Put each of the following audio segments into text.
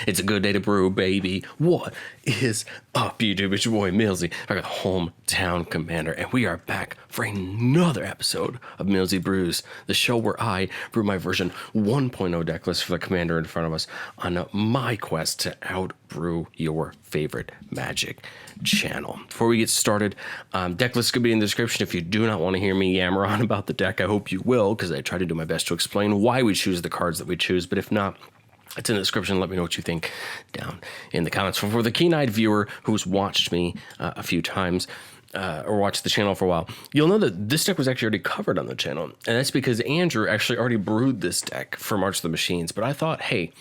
It's a good day to brew, baby. What is up, YouTube? It's your boy Millzy, I got hometown commander, and we are back for another episode of Millzy Brews, the show where I brew my version 1.0 deck list for the commander in front of us on my quest to outbrew your favorite Magic channel. Before we get started, deck list could be in the description. If you do not want to hear me yammer on about the deck, I hope you will, because I try to do my best to explain why we choose the cards that we choose. But if not, it's in the description. Let me know what you think down in the comments. For the keen-eyed viewer who's watched me a few times, or watched the channel for a while, you'll know that this deck was actually already covered on the channel. And that's because Andrew actually already brewed this deck for March of the Machines. But I thought, hey,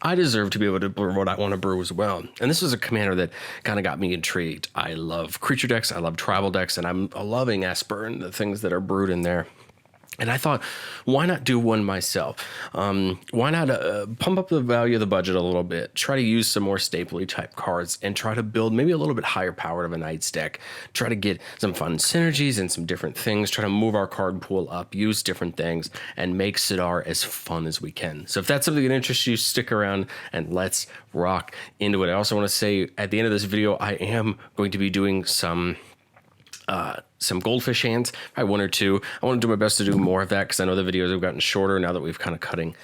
I deserve to be able to brew what I want to brew as well. And this is a commander that kind of got me intrigued. I love creature decks, I love tribal decks, and I'm loving Esper and the things that are brewed in there. And I thought, why not do one myself? Why not pump up the value of the budget a little bit, try to use some more stapley type cards, and try to build maybe a little bit higher powered of a Knights deck, try to get some fun synergies and some different things, try to move our card pool up, use different things, and make Sidar as fun as we can. So if that's something that interests you, stick around and let's rock into it. I also want to say at the end of this video, I am going to be doing some goldfish hands, probably one or two. I want to do my best to do more of that because I know the videos have gotten shorter now that we've kind of cutting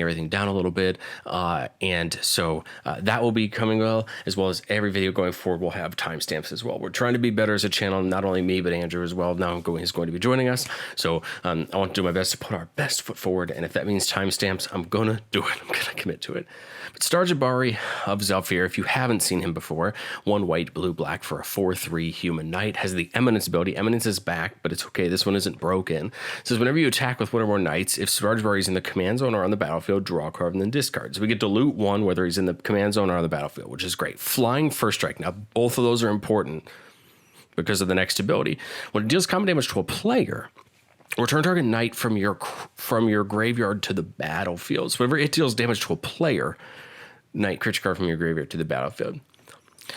everything down a little bit. And so that will be coming as well as every video going forward will have timestamps as well. We're trying to be better as a channel, not only me, but Andrew as well. Now he's going to be joining us. So I want to do my best to put our best foot forward. And if that means timestamps, I'm going to do it. I'm going to commit to it. But Jabari of Zhalfir, if you haven't seen him before, 1 white, blue, black for a 4/3 human knight, has the Eminence ability. Eminence is back, but it's okay. This one isn't broken. It says whenever you attack with one or more knights, if Jabari is in the command zone or on the battlefield, draw a card and then discard. So we get to loot one whether he's in the command zone or on the battlefield, which is great. Flying first strike. Now, both of those are important because of the next ability. When it deals combat damage to a player, return target knight from your graveyard to the battlefield. So whenever it deals damage to a player, knight creature card from your graveyard to the battlefield.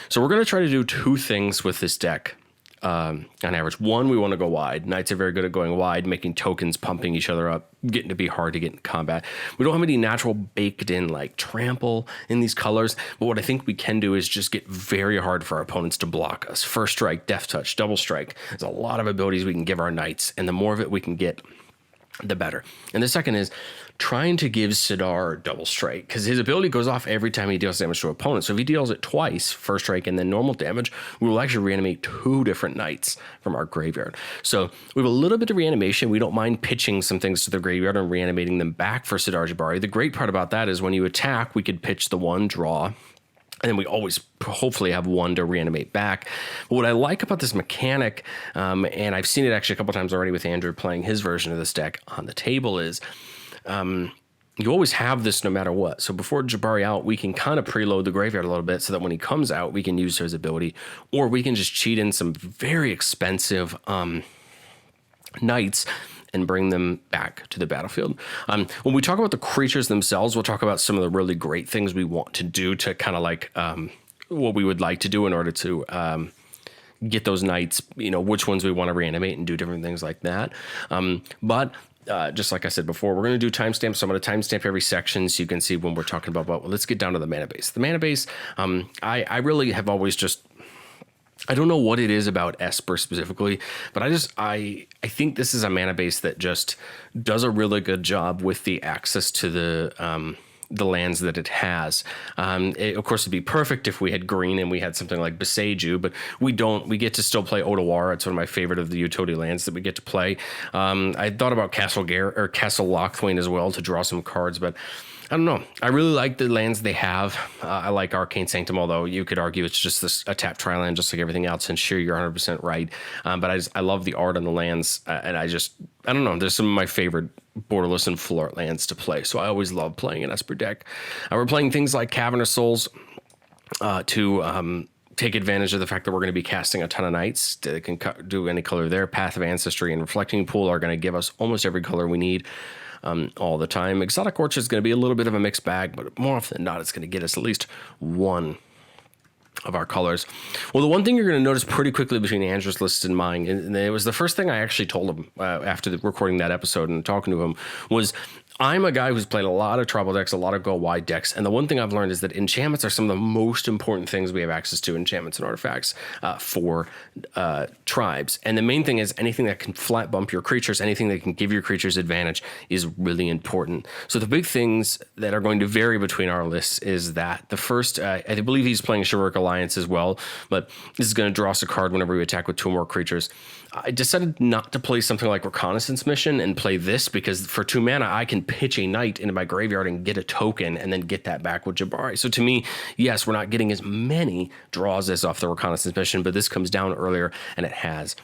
So we're going to try to do two things with this deck on average. One, we want to go wide. Knights are very good at going wide, making tokens, pumping each other up, getting to be hard to get in combat. We don't have any natural baked in like trample in these colors, but what I think we can do is just get very hard for our opponents to block us. First strike, death touch, double strike. There's a lot of abilities we can give our knights, and the more of it we can get, the better. And the second is trying to give Sidar double strike, because his ability goes off every time he deals damage to an opponent. So if he deals it twice, first strike and then normal damage, we will actually reanimate 2 different knights from our graveyard. So we have a little bit of reanimation. We don't mind pitching some things to the graveyard and reanimating them back for Sidar Jabari. The great part about that is when you attack, we could pitch the 1, draw, and then we always hopefully have 1 to reanimate back. But what I like about this mechanic, and I've seen it actually a couple times already with Andrew playing his version of this deck on the table, is you always have this no matter what. So before Jabari out, we can kind of preload the graveyard a little bit so that when he comes out, we can use his ability, or we can just cheat in some very expensive knights and bring them back to the battlefield. When we talk about the creatures themselves, we'll talk about some of the really great things we want to do to kind of like what we would like to do in order to get those knights, which ones we want to reanimate and do different things like that. But just like I said before, we're going to do timestamps. So I'm going to timestamp every section so you can see when we're talking about, well, let's get down to the mana base. The mana base, I really have always just, I don't know what it is about Esper specifically, but I think this is a mana base that just does a really good job with the access to the lands that it has. Of course, it'd be perfect if we had green and we had something like Beseiju, but we don't. We get to still play Otawara. It's one of my favorite of the utility lands that we get to play. I thought about Castle Lochthwain as well to draw some cards, but I don't know. I really like the lands they have. I like Arcane Sanctum, although you could argue it's just a tap tri-land just like everything else, and sure, you're 100% right. But I love the art on the lands, and I don't know. There's some of my favorite borderless and floor lands to play, so I always love playing an Esper deck. We're playing things like Cavernous Souls to take advantage of the fact that we're going to be casting a ton of knights. They can do any color there. Path of Ancestry and Reflecting Pool are going to give us almost every color we need. All the time. Exotic Orchard is going to be a little bit of a mixed bag, but more often than not, it's going to get us at least one of our colors. Well, the one thing you're going to notice pretty quickly between Andrew's list and mine, and it was the first thing I actually told him after recording that episode and talking to him, was I'm a guy who's played a lot of tribal decks, a lot of go wide decks, and the one thing I've learned is that enchantments are some of the most important things we have access to, enchantments and artifacts for tribes. And the main thing is anything that can flat bump your creatures, anything that can give your creatures advantage is really important. So the big things that are going to vary between our lists is that the first, I believe he's playing Chivalric Alliance as well, but this is going to draw us a card whenever we attack with 2 or more creatures. I decided not to play something like Reconnaissance Mission and play this because for 2 mana, I can pitch a knight into my graveyard and get a token and then get that back with Jabari. So to me, yes, we're not getting as many draws as off the Reconnaissance Mission, but this comes down earlier and it has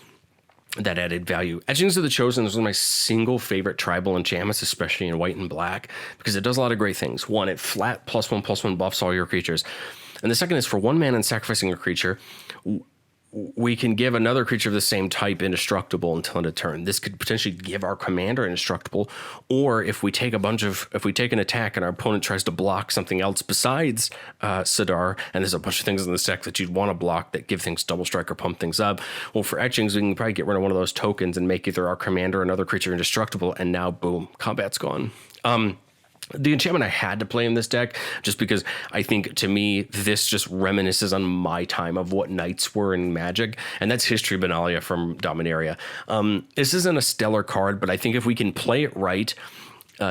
that added value. Etchings of the Chosen is one of my single favorite tribal enchantments, especially in white and black, because it does a lot of great things. One, it flat +1/+1 buffs all your creatures. And the second is for 1 mana and sacrificing a creature, we can give another creature of the same type indestructible until end of turn. This could potentially give our commander indestructible, or if we take an attack and our opponent tries to block something else besides Sidar, and there's a bunch of things in this deck that you'd want to block that give things double strike or pump things up. Well, for etchings, we can probably get rid of one of those tokens and make either our commander or another creature indestructible, and now boom, combat's gone. The enchantment I had to play in this deck, just because I think, to me, this just reminisces on my time of what knights were in Magic, and that's History Benalia from Dominaria. This isn't a stellar card, but I think if we can play it right,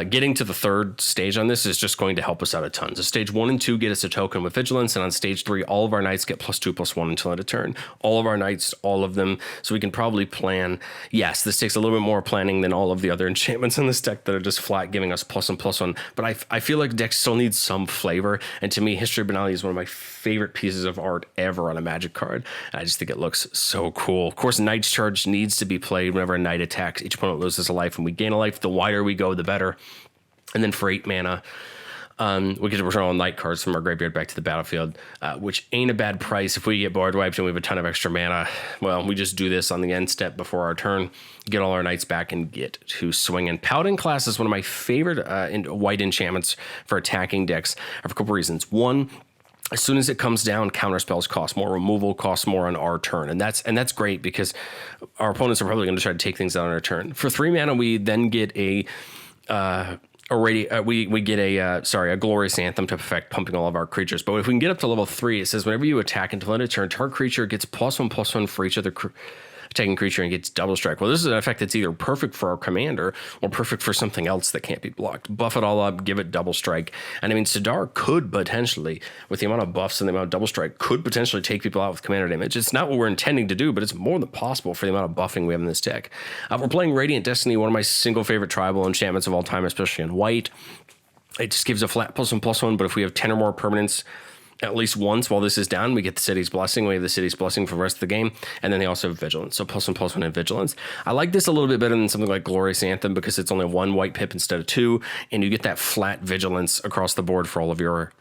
getting to the 3rd stage on this is just going to help us out a ton. So stage 1 and 2 get us a token with Vigilance, and on stage 3, all of our knights get +2/+1 until end of turn. All of our knights, all of them. So we can probably plan. Yes, this takes a little bit more planning than all of the other enchantments in this deck that are just flat giving us +1/+1. But I feel like decks still need some flavor. And to me, History of Benalia is one of my favorite pieces of art ever on a Magic card. I just think it looks so cool. Of course, Knight's Charge needs to be played whenever a knight attacks. Each opponent loses a life, and we gain a life. The wider we go, the better. And then for 8 mana, we get to return all knight cards from our graveyard back to the battlefield, which ain't a bad price. If we get board wiped and we have a ton of extra mana, well, we just do this on the end step before our turn, get all our knights back, and get to swinging. Paladin class is one of my favorite white enchantments for attacking decks for a couple reasons. One, as soon as it comes down, counter spells cost more, removal costs more on our turn, and that's great because our opponents are probably going to try to take things out on our turn. For 3 mana, we then get a glorious anthem to effect pumping all of our creatures. But if we can get up to level 3, it says whenever you attack until end of turn, target creature gets +1/+1 for each other attacking creature and gets double strike. Well, this is an effect that's either perfect for our commander or perfect for something else that can't be blocked. Buff it all up, give it double strike. And I mean, Sidar could potentially, with the amount of buffs and the amount of double strike, could potentially take people out with commander damage. It's not what we're intending to do, but it's more than possible for the amount of buffing we have in this deck. We're playing Radiant Destiny, one of my single favorite tribal enchantments of all time, especially in white. It just gives a flat +1/+1, but if we have 10 or more permanents at least once while this is down, we get the City's Blessing. We have the City's Blessing for the rest of the game, and then they also have Vigilance, so +1/+1 and Vigilance. I like this a little bit better than something like Glorious Anthem because it's only 1 white pip instead of 2, and you get that flat Vigilance across the board for all of your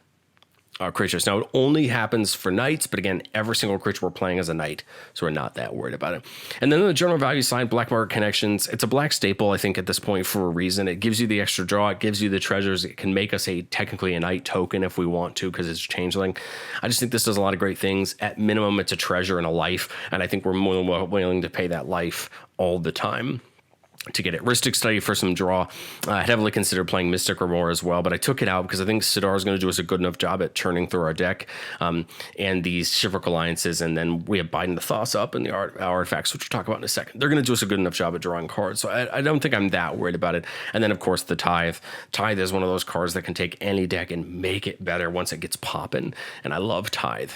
creatures. Now, it only happens for knights, but again, every single creature we're playing is a knight, so we're not that worried about it. And then on the general value side, Black Market Connections, it's a black staple, I think, at this point for a reason. It gives you the extra draw, it gives you the treasures, it can make us technically a knight token if we want to because it's changeling. I just think this does a lot of great things. At minimum, it's a treasure and a life, and I think we're more willing to pay that life all the time to get it. Ristic Study for some draw. I'd heavily considered playing Mystic or more as well, but I took it out because I think Sidar is going to do us a good enough job at churning through our deck and these Chivalric Alliances, and then we have Biden the Thoughts up and the artifacts, which we'll talk about in a second. They're going to do us a good enough job at drawing cards, so I don't think I'm that worried about it. And then, of course, the Tithe. Tithe is one of those cards that can take any deck and make it better once it gets popping, and I love Tithe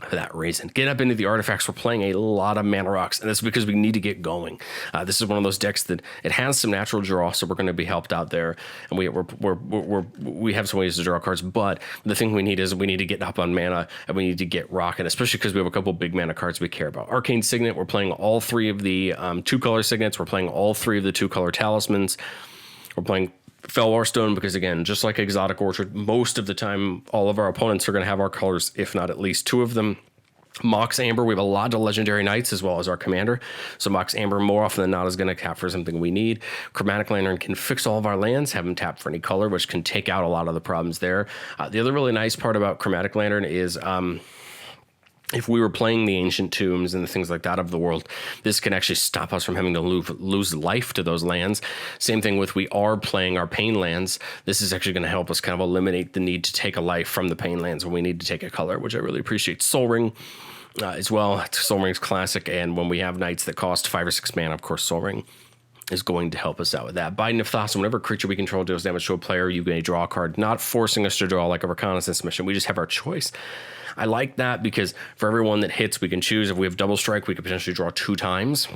for that reason. Get up into the artifacts. We're playing a lot of mana rocks, and that's because we need to get going. This is one of those decks that it has some natural draw, so we're going to be helped out there, and we have some ways to draw cards. But the thing we need is we need to get up on mana, and we need to get rocking, especially because we have a couple big mana cards we care about. Arcane Signet. We're playing all 3 of the 2-color signets. We're playing all 3 of the 2-color talismans. We're playing Felwar Stone because, again, just like Exotic Orchard, most of the time all of our opponents are going to have our colors, if not at least 2 of them. Mox Amber, we have a lot of legendary knights as well as our commander, so Mox Amber more often than not is going to tap for something we need. Chromatic Lantern can fix all of our lands, have them tap for any color, which can take out a lot of the problems there. The other really nice part about Chromatic Lantern is if we were playing the ancient tombs and the things like that of the world, this can actually stop us from having to lose life to those lands. Same thing with we are playing our pain lands. This is actually going to help us kind of eliminate the need to take a life from the pain lands when we need to take a color, which I really appreciate. Soul Ring as well. Soul Ring's classic, and when we have knights that cost 5 or 6 mana, of course, Soul Ring is going to help us out with that. Binding of Thoughts, whenever a creature we control deals damage to a player, you may draw a card, not forcing us to draw like a reconnaissance mission. We just have our choice. I like that because for every one that hits, we can choose. If we have double strike, we could potentially draw 2 times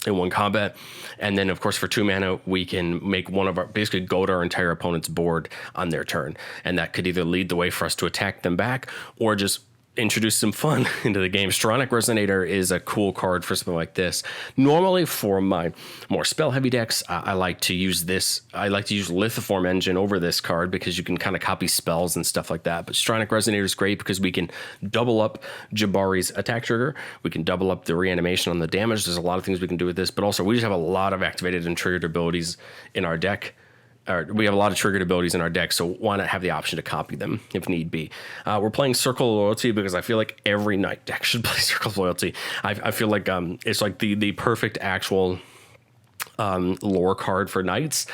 in one combat. And then, of course, for 2 mana, we can make one of our, basically go to our entire opponent's board on their turn. And that could either lead the way for us to attack them back or just introduce some fun into the game. Stronic Resonator is a cool card for something like this. Normally for my more spell heavy decks, I like to use this. I like to use Lithiform Engine over this card because you can kind of copy spells and stuff like that. But Stronic Resonator is great because we can double up Jabari's attack trigger. We can double up the reanimation on the damage. There's a lot of things we can do with this, but also we just have a lot of activated and triggered abilities in our deck. We have a lot of triggered abilities in our deck, so why not have the option to copy them if need be? We're playing Circle of Loyalty because I feel like every Knight deck should play Circle of Loyalty. I feel like it's like the perfect actual lore card for knights.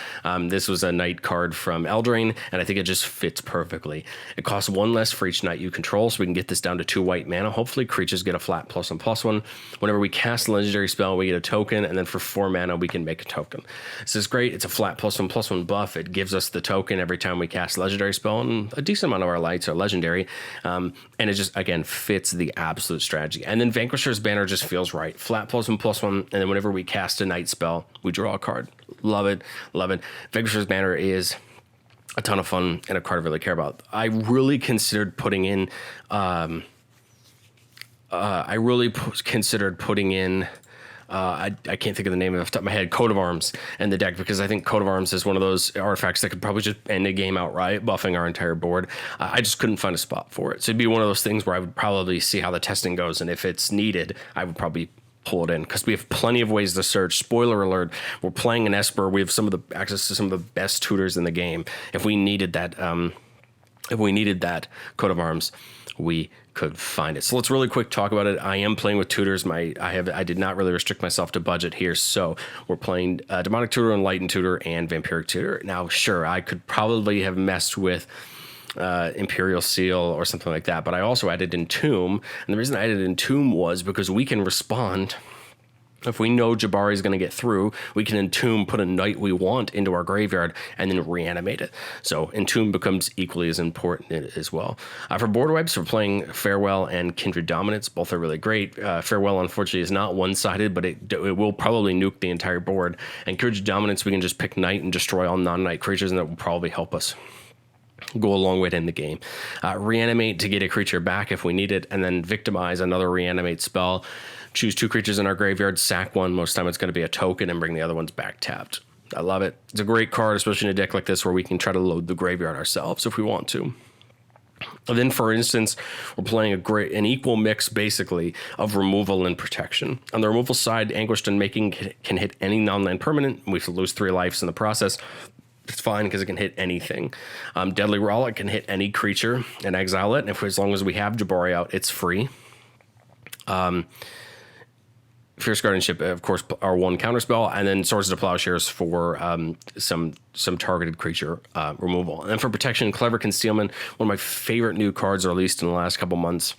This was a knight card from Eldraine, and I think it just fits perfectly. It costs 1 less for each knight you control, so we can get this down to 2 white mana. Hopefully creatures get a flat +1/+1. Whenever we cast a legendary spell, we get a token, and then for 4 mana, we can make a token. This is great. It's a flat +1/+1 buff. It gives us the token every time we cast a legendary spell, and a decent amount of our lights are legendary. And it just, again, fits the absolute strategy. And then Vanquisher's Banner just feels right. Flat +1/+1, and then whenever we cast a knight spell, we draw a card. Love it. Love it. Vanquisher's Banner is a ton of fun and a card I really care about. I really considered putting in I can't think of the name off the top of my head, Coat of Arms in the deck, because I think Coat of Arms is one of those artifacts that could probably just end a game outright, buffing our entire board. I just couldn't find a spot for it. So it'd be one of those things where I would probably see how the testing goes, and if it's needed, I would probably pull it in, because we have plenty of ways to search. Spoiler alert, we're playing an Esper. We have access to some of the best tutors in the game. If we needed that Coat of Arms, we could find it. So let's really quick talk about it. I am playing with tutors. I did not really restrict myself to budget here, so we're playing Demonic Tutor, Enlightened Tutor, and Vampiric Tutor. Now, sure, I could probably have messed with Imperial Seal or something like that, but I also added Entomb, and the reason I added Entomb was because we can respond. If we know Jabari is going to get through, we can Entomb, put a knight we want into our graveyard, and then reanimate it. So Entomb becomes equally as important as well. For board wipes, we're playing Farewell and Kindred Dominance. Both are really great. Farewell, unfortunately, is not one-sided, but it will probably nuke the entire board. And Kindred Dominance, we can just pick knight and destroy all non-knight creatures, and that will probably help us go a long way to end the game. Reanimate to get a creature back if we need it, and then Victimize, another reanimate spell. Choose 2 creatures in our graveyard, sack one. Most of the time it's going to be a token, and bring the other ones back tapped. I love it. It's a great card, especially in a deck like this where we can try to load the graveyard ourselves if we want to. And then, for instance, we're playing an equal mix, basically, of removal and protection. On the removal side, Anguished Unmaking can hit any non-land permanent. We lose 3 lives in the process. It's fine because it can hit anything. Deadly Rollick can hit any creature and exile it. And as long as we have Jabari out, it's free. Fierce Guardianship, of course, are 1 counterspell, and then Swords to Plowshares for some targeted creature removal. And then for protection, Clever Concealment, one of my favorite new cards, or at least in the last couple months.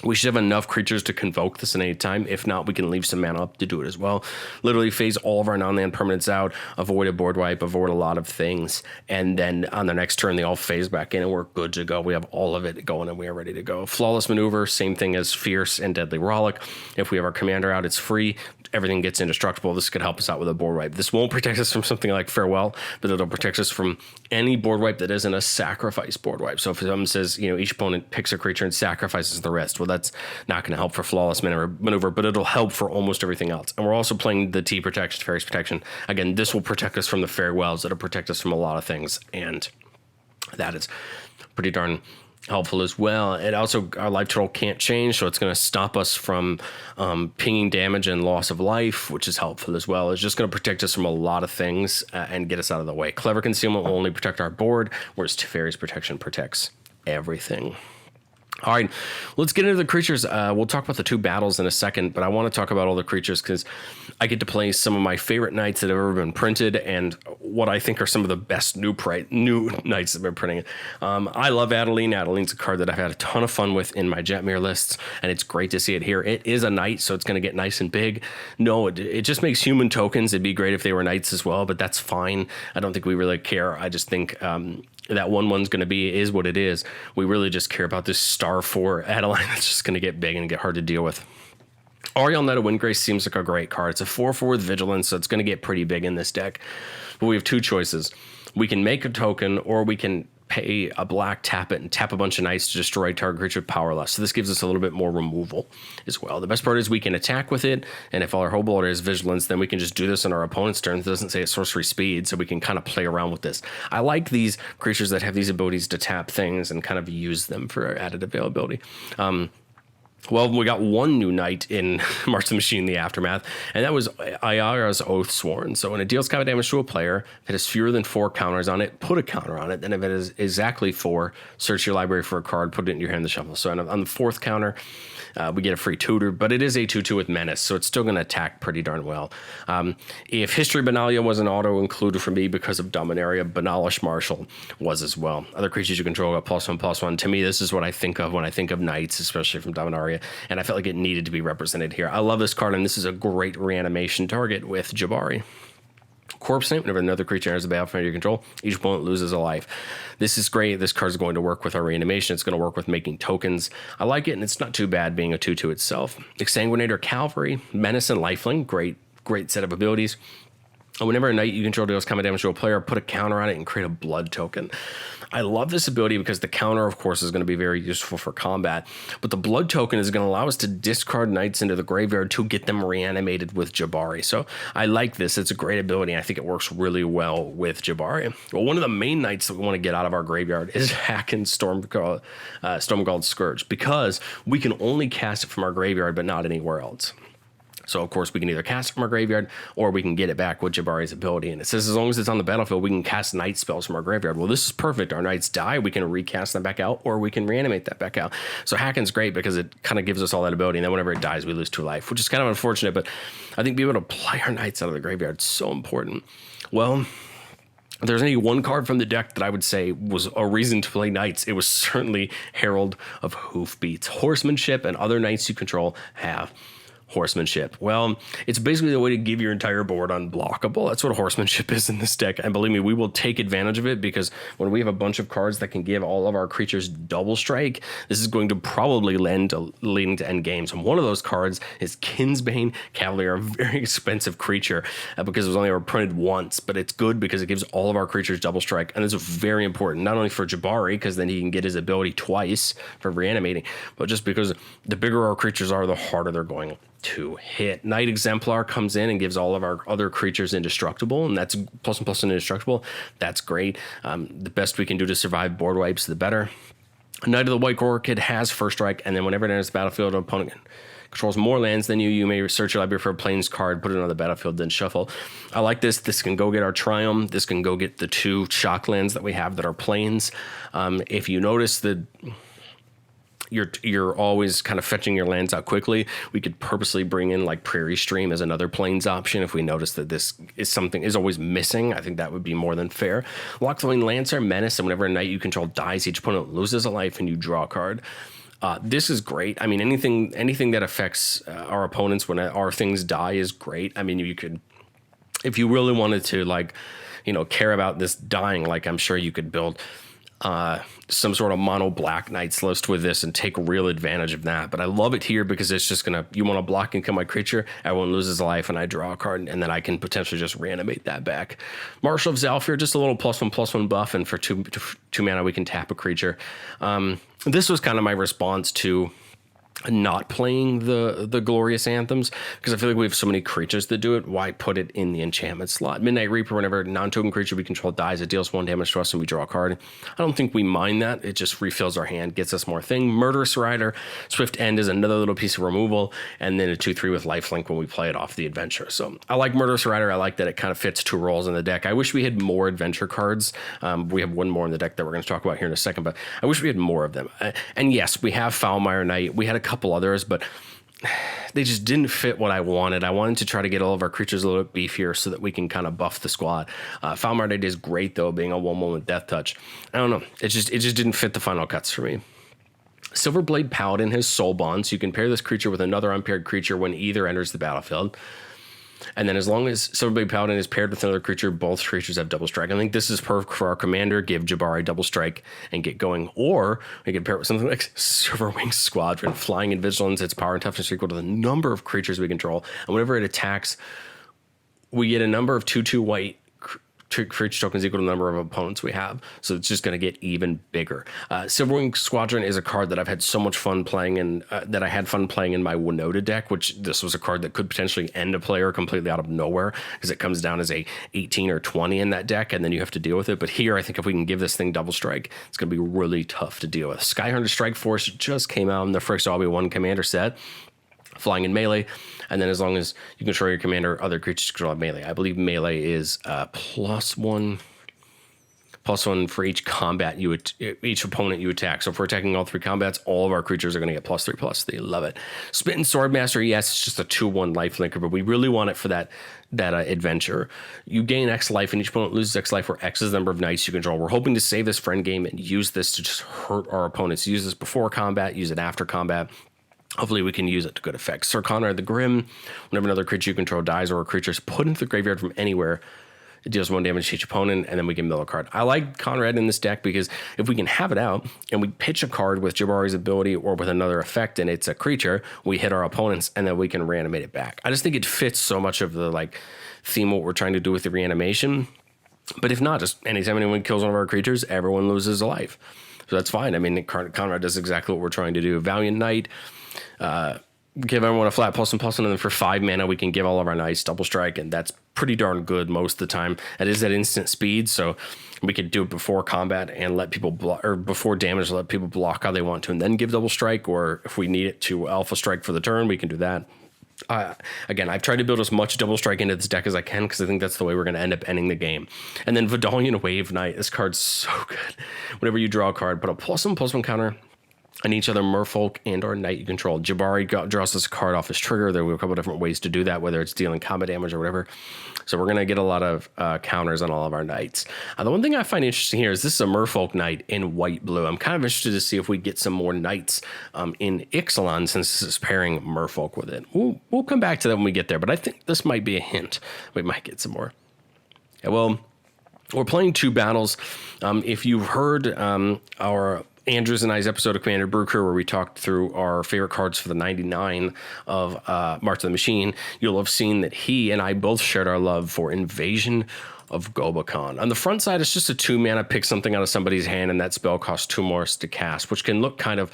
We should have enough creatures to convoke this at any time. If not, we can leave some mana up to do it as well. Literally phase all of our non-land permanents out, avoid a board wipe, avoid a lot of things. And then on the next turn, they all phase back in and we're good to go. We have all of it going and we are ready to go. Flawless Maneuver, same thing as Fierce and Deadly Rollick. If we have our commander out, it's free. Everything gets indestructible. This could help us out with a board wipe. This won't protect us from something like Farewell, but it'll protect us from any board wipe that isn't a sacrifice board wipe. So if someone says, each opponent picks a creature and sacrifices the rest, well, that's not going to help for Flawless Maneuver, but it'll help for almost everything else. And we're also playing the T Protection, Fairy's Protection. Again, this will protect us from the Farewells. It'll protect us from a lot of things, and that is pretty darn helpful as well. And also, our life total can't change, so it's going to stop us from pinging damage and loss of life, which is helpful as well. It's just going to protect us from a lot of things and get us out of the way. Clever Concealment will only protect our board, whereas Teferi's Protection protects everything. All right, let's get into the creatures. We'll talk about the 2 battles in a second, but I want to talk about all the creatures because I get to play some of my favorite knights that have ever been printed and what I think are some of the best new knights that have been printing. I love Adeline. Adeline's a card that I've had a ton of fun with in my Jetmir lists, and it's great to see it here. It is a knight, so it's going to get nice and big. No, it just makes human tokens. It'd be great if they were knights as well, but that's fine. I don't think we really care. I just think... that 1/1's going to is what it is. We really just care about this star 4 Adeline that's just going to get big and get hard to deal with. Ariel Knight of Windgrace seems like a great card. It's a 4/4 with Vigilance, so it's going to get pretty big in this deck. But we have 2 choices. We can make a token, or we can pay a black, tap it, and tap a bunch of knights to destroy target creature powerless. So this gives us a little bit more removal as well. The best part is we can attack with it, and if our Hobold is Vigilance, then we can just do this on our opponent's turn. It doesn't say it's sorcery speed, so we can kind of play around with this. I like these creatures that have these abilities to tap things and kind of use them for added availability. Well, we got 1 new knight in March of the Machine, the Aftermath, and that was Ayara's Oathsworn. So when it deals combat damage to a player, if it has fewer than 4 counters on it, put a counter on it. Then if it is exactly 4, search your library for a card, put it in your hand to shuffle. So on the 4th counter, we get a free tutor, but it is a 2/2 with Menace, so it's still going to attack pretty darn well. If History Benalia was an auto included for me because of Dominaria, Benalish Marshall was as well. Other creatures you control got +1/+1. To me, this is what I think of when I think of knights, especially from Dominaria, and I felt like it needed to be represented here. I love this card, and this is a great reanimation target with Jabari. Corpse Knight, whenever another creature enters the battlefield under your control, each opponent loses a life. This is great. This card is going to work with our reanimation. It's going to work with making tokens. I like it, and it's not too bad being a 2/2 itself. Exsanguinator Cavalry, Menace and Lifelink, great set of abilities. Whenever a knight you control deals combat damage to a player, put a counter on it and create a blood token. I love this ability because the counter, of course, is going to be very useful for combat, but the blood token is going to allow us to discard knights into the graveyard to get them reanimated with Jabari. So I like this. It's a great ability. I think it works really well with Jabari. Well, one of the main knights that we want to get out of our graveyard is Hacken's Stormguard Scourge, because we can only cast it from our graveyard, but not anywhere else. So, of course, we can either cast it from our graveyard or we can get it back with Jabari's ability. And it says as long as it's on the battlefield, we can cast night spells from our graveyard. Well, this is perfect. Our knights die. We can recast them back out, or we can reanimate that back out. So Hacken's great because it kind of gives us all that ability. And then whenever it dies, we lose 2 life, which is kind of unfortunate. But I think being able to play our knights out of the graveyard is so important. Well, if there's any one card from the deck that I would say was a reason to play knights, it was certainly Herald of Hoofbeats. Horsemanship and other knights you control have horsemanship. Well, it's basically the way to give your entire board unblockable. That's what horsemanship is in this deck. And believe me, we will take advantage of it, because when we have a bunch of cards that can give all of our creatures double strike, this is going to probably leading to end games. And one of those cards is Kinsbane Cavalier, a very expensive creature because it was only ever printed once, but it's good because it gives all of our creatures double strike. And it's very important, not only for Jabari, because then he can get his ability twice for reanimating, but just because the bigger our creatures are, the harder they're going to hit. Knight Exemplar comes in and gives all of our other creatures indestructible, and that's plus and plus and indestructible. That's great. The best we can do to survive board wipes, the better. Knight of the White Orchid has first strike, and then whenever it enters the battlefield, an opponent controls more lands than you may search your library for a plains card, put it on the battlefield, then shuffle. I like this. This can go get our Triumph. This can go get the 2 shock lands that we have that are plains. If you notice that you're always kind of fetching your lands out quickly, we could purposely bring in like Prairie Stream as another plains option if we notice that this is something is always missing. I think that would be more than fair. Lockthrowing Lancer, Menace, and whenever a knight you control dies, each opponent loses a life and you draw a card. This is great. I mean, anything that affects our opponents when our things die is great. I mean, you could, if you really wanted to, like, care about this dying, like, I'm sure you could build some sort of mono black knights list with this and take real advantage of that. But I love it here because it's just you want to block and kill my creature, everyone loses a life, and I draw a card, and then I can potentially just reanimate that back. Marshal of Zhalfir, just a little +1/+1 buff, and for two mana we can tap a creature. This was kind of my response to not playing the glorious anthems, because I feel like we have so many creatures that do it. Why put it in the enchantment slot? Midnight Reaper, whenever non-token creature we control dies, it deals 1 damage to us and we draw a card. I don't think we mind that. It just refills our hand, gets us more thing. Murderous Rider, Swift End is another little piece of removal, and then a 2/3 with lifelink when we play it off the adventure. So I like Murderous Rider. I like that it kind of fits 2 roles in the deck. I wish we had more adventure cards. We have 1 more in the deck that we're going to talk about here in a second, but I wish we had more of them. And yes, we have Foulmire Knight. We had a couple others, but they just didn't fit what I wanted. I wanted to try to get all of our creatures a little bit beefier so that we can kind of buff the squad. Foulmire Knight is great though, being a 1/1 with Death Touch. I don't know. It just didn't fit the final cuts for me. Silverblade Paladin has Soul Bond, so you can pair this creature with another unpaired creature when either enters the battlefield. And then as long as Silverblade Paladin is paired with another creature, both creatures have double strike. I think this is perfect for our commander. Give Jabari double strike and get going. Or we can pair it with something like Silverwing Squadron. Flying and Vigilance, its power and toughness are equal to the number of creatures we control. And whenever it attacks, we get a number of 2/2 white creature tokens equal to the number of opponents we have. So it's just going to get even bigger. Silverwing Squadron is a card that I've had so much fun playing in, that I had fun playing in my Winota deck, which this was a card that could potentially end a player completely out of nowhere because it comes down as a 18 or 20 in that deck, and then you have to deal with it. But here, I think if we can give this thing double strike, it's going to be really tough to deal with. Skyhunter Strike Force just came out in the first RB1 commander set. Flying in melee, and then as long as you control your commander, other creatures control melee. I believe melee is +1 for each combat each opponent you attack. So if we're attacking all 3 combats, all of our creatures are going to get +3/+. They love it. Spit and Swordmaster, yes, it's just a 2/1 life linker, but we really want it for that adventure. You gain X life, and each opponent loses X life, where X is the number of knights you control. We're hoping to save this for endgame and use this to just hurt our opponents. Use this before combat, use it after combat. Hopefully we can use it to good effect. Sir Conrad the Grim, whenever another creature you control dies or a creature is put into the graveyard from anywhere, it deals 1 damage to each opponent, and then we can mill a card. I like Conrad in this deck because if we can have it out and we pitch a card with Jabari's ability or with another effect and it's a creature, we hit our opponents and then we can reanimate it back. I just think it fits so much of the theme what we're trying to do with the reanimation. But if not, just anytime anyone kills one of our creatures, everyone loses a life. So that's fine. I mean, Conrad does exactly what we're trying to do. Valiant Knight, give everyone a flat +1/+1, and then for 5 mana we can give all of our knights double strike, and that's pretty darn good most of the time. It is at instant speed, so we could do it before combat and let people block, or before damage, let people block how they want to, and then give double strike. Or if we need it to alpha strike for the turn, we can do that. Again, I've tried to build as much double strike into this deck as I can because I think that's the way we're going to end up ending the game. And then Vidalian Wave Knight, this card's so good. Whenever you draw a card, put a +1/+1 counter on each other merfolk and or knight you control. Jabari draws this card off his trigger. There are a couple different ways to do that, whether it's dealing combat damage or whatever. So we're going to get a lot of counters on all of our knights. The one thing I find interesting here is this is a merfolk knight in white-blue. I'm kind of interested to see if we get some more knights in Ixalan, since this is pairing merfolk with it. We'll come back to that when we get there, but I think this might be a hint. We might get some more. Yeah, well, we're playing 2 battles. If you've heard our Andrews and I's episode of Commander Brew Crew, where we talked through our favorite cards for the 99 of March of the Machine, you'll have seen that he and I both shared our love for Invasion of Gobakhan. On the front side, it's just a 2 mana, pick something out of somebody's hand, and that spell costs 2 more to cast, which can look kind of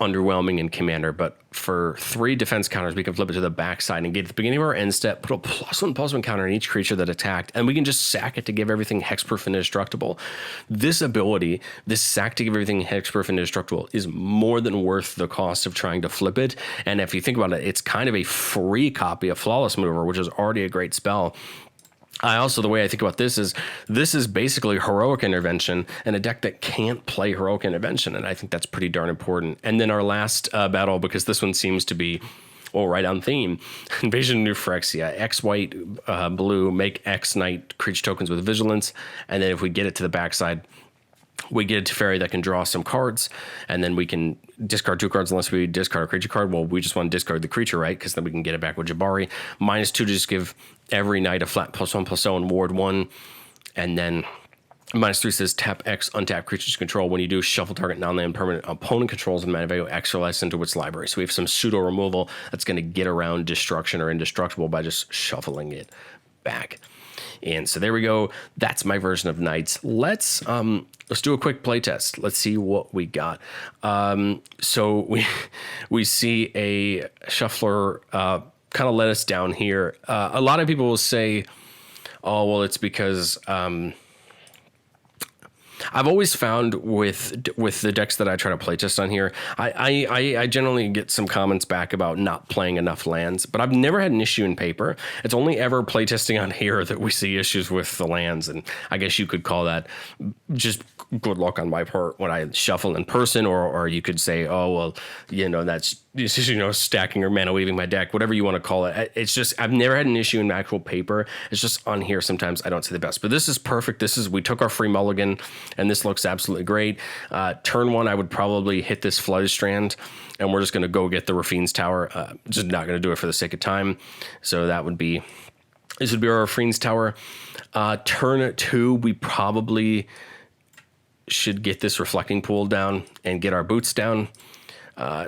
underwhelming in Commander, but for 3 defense counters, we can flip it to the backside and get at the beginning of our end step, put a +1/+1 counter on each creature that attacked, and we can just sack it to give everything hexproof and indestructible. This ability, this sack to give everything hexproof and indestructible, is more than worth the cost of trying to flip it. And if you think about it, it's kind of a free copy of Flawless Maneuver, which is already a great spell. The way I think about this is basically Heroic Intervention and a deck that can't play Heroic Intervention, and I think that's pretty darn important. And then our last battle, because this one seems to be right on theme, Invasion of Phyrexia, X white, blue, make X knight creature tokens with vigilance, and then if we get it to the backside, we get a Teferi that can draw some cards, and then we can discard 2 cards unless we discard a creature card. Well, we just want to discard the creature, right? Because then we can get it back with Jabari. -2 to just give every knight a flat +1/+0 and ward 1. And then -3 says tap X, untap creatures control. When you do, shuffle target non-land permanent opponent controls and mana value X or less into its library. So we have some pseudo removal that's going to get around destruction or indestructible by just shuffling it back. And so there we go. That's my version of Knights. Let's do a quick play test. Let's see what we got. So we see a shuffler kind of let us down here. A lot of people will say, oh, well, it's because I've always found with the decks that I try to playtest on here, I generally get some comments back about not playing enough lands, but I've never had an issue in paper. It's only ever playtesting on here that we see issues with the lands, and I guess you could call that just good luck on my part when I shuffle in person, or you could say, oh, well, that's stacking or mana weaving my deck, whatever you want to call it. It's just, I've never had an issue in actual paper. It's just on here sometimes I don't see the best, but this is perfect. We took our free mulligan, and this looks absolutely great. Turn one, I would probably hit this Flooded Strand, and we're just going to go get the Rafine's Tower. Just not going to do it for the sake of time. So this would be our Rafine's Tower. Turn two, we probably should get this Reflecting Pool down and get our boots down.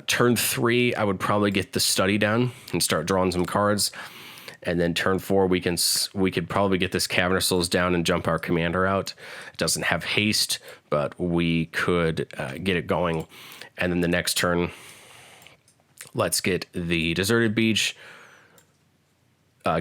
Turn three, I would probably get the Study down and start drawing some cards. And then turn four, we could probably get this Cavernous Souls down and jump our commander out. It doesn't have haste, but we could get it going. And then the next turn, let's get the Deserted Beach,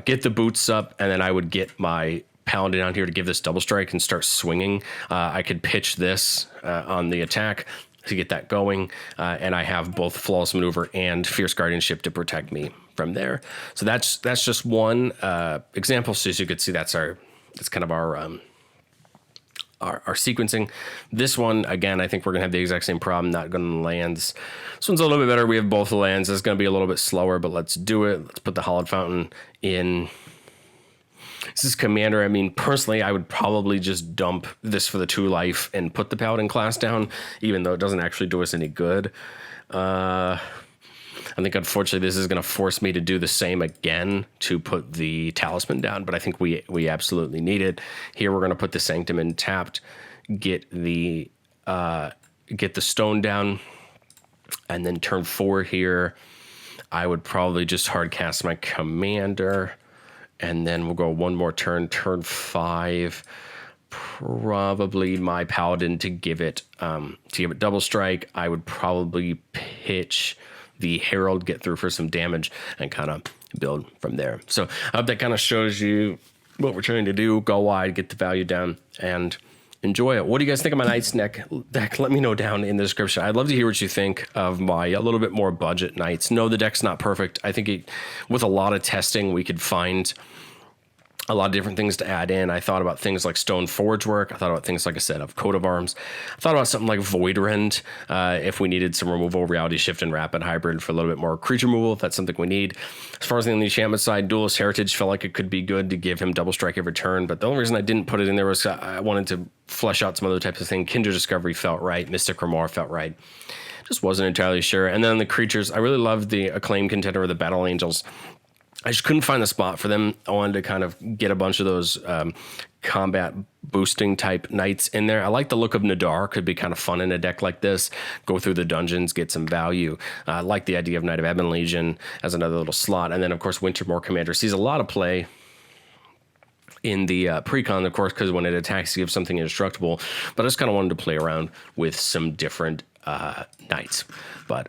get the boots up, and then I would get my Paladin out here to give this double strike and start swinging. I could pitch this on the attack to get that going, and I have both Flawless Maneuver and Fierce Guardianship to protect me from there. So that's just one example. So as you could see, that's kind of our sequencing. This one, again, I think we're gonna have the exact same problem, not going to lands. This one's a little bit better. We have both the lands. It's gonna be a little bit slower, but let's do it. Let's put the Hallowed Fountain in. This is Commander. I mean, personally, I would probably just dump this for the 2 life and put the Paladin class down, even though it doesn't actually do us any good. I think, unfortunately, this is going to force me to do the same again to put the Talisman down, but I think we absolutely need it. Here, we're going to put the Sanctum in tapped, get the stone down, and then turn 4 here, I would probably just hard cast my Commander. And then we'll go one more turn, turn 5, probably my Paladin to give it double strike. I would probably pitch the Herald, get through for some damage, and kind of build from there. So I hope that kind of shows you what we're trying to do. Go wide, get the value down, and enjoy it. What do you guys think of my Knights deck? Let me know down in the description. I'd love to hear what you think of my a little bit more budget Knights. No, the deck's not perfect. I think with a lot of testing, we could find a lot of different things to add in. I thought about things like Stone Forge work. I thought about things, like I said, of Coat of Arms. I thought about something like Void Rend, if we needed some removal, Reality Shift, and Rapid Hybrid for a little bit more creature removal, if that's something we need. As far as on the enchantment side, Duelist Heritage felt like it could be good to give him double strike every turn, but the only reason I didn't put it in there was I wanted to flesh out some other types of things. Kindred Discovery felt right. Mystic Remore felt right. Just wasn't entirely sure. And then on the creatures, I really loved the Acclaimed Contender of the Battle Angels. I just couldn't find the spot for them. I wanted to kind of get a bunch of those combat boosting type knights in there. I like the look of Nadar. Could be kind of fun in a deck like this. Go through the dungeons, get some value. I like the idea of Knight of Ebon Legion as another little slot. And then, of course, Wintermoor Commander sees a lot of play in the precon, of course, because when it attacks, you give something indestructible. But I just kind of wanted to play around with some different knights. But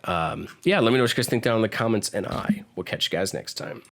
yeah, let me know what you guys think down in the comments, and I will catch you guys next time.